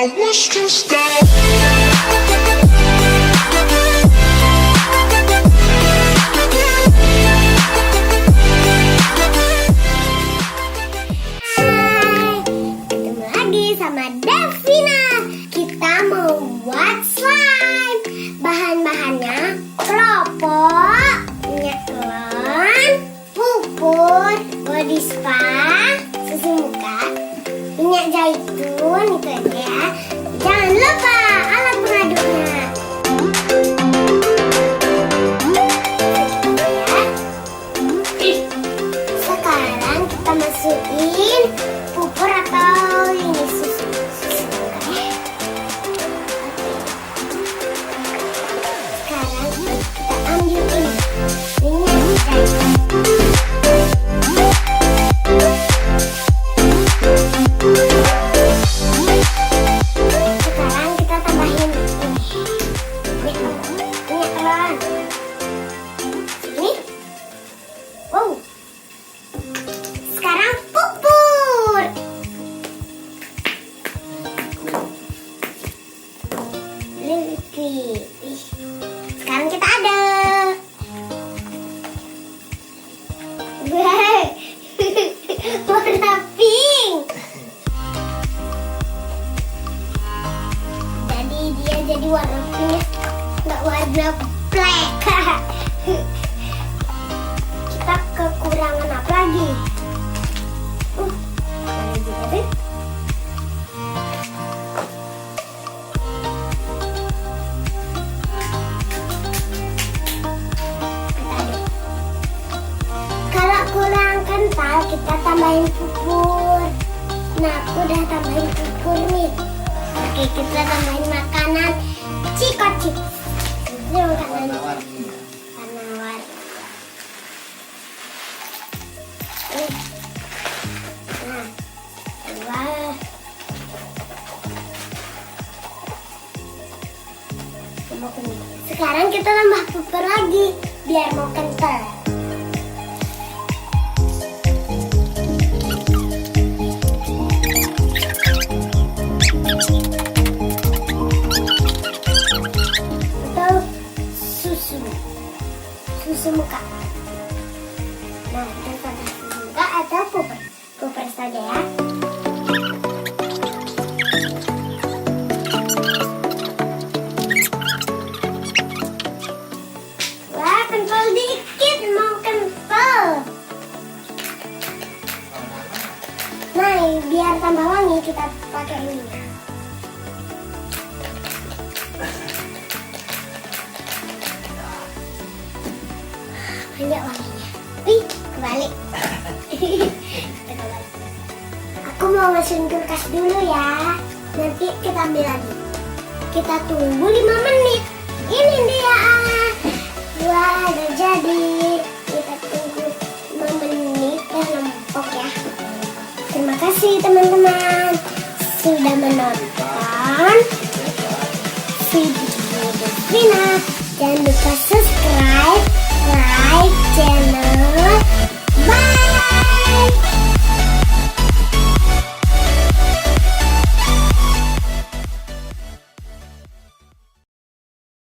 I was stressed out. Ketemu lagi sama Devina. Kita mau buat slime. Bahan-bahannya keropok, minyak telon, pupur, body spa, susu muka, minyak zaitun, itu aja ya. Jangan lupa alat pengaduknya. Sekarang kita masukin pupur atau ini susu muka ya. Sekarang kita ambil ini minyak zaitun. Sekarang kita tambahin ini minyak telon. Sini. Wow. Sekarang pupur. Liquid. Sekarang kita aduk. Warna pink. Jadi dia jadi warna pink, nggak warna black. Kita kekurangan apa lagi? Ada juga deh. Kita aduk. Kalau kurang kental, kita tambahin pupur. Nah, aku udah tambahin pupur nih. Oke, kita tambahin makanan Chico Chips. Ini makanan warna warni. Nah, wah. Sekarang kita tambah pupur lagi biar mau kental. Atau susu muka. Nah, kita tambah susu muka atau pupur saja ya. Wah, kental dikit, mau kental. Nah, biar tambah wangi kita pakai ini. Banyak wanginya. Wih, kebalik. Kita kebalik. Aku mau masukin kulkas dulu ya. Nanti kita ambil lagi. Kita tunggu 5 menit. Ini dia. Wah, udah jadi. Kita tunggu 5 menit dan lempok ya. Terima kasih teman-teman sudah menonton video Devina. Jangan lupa subscribe,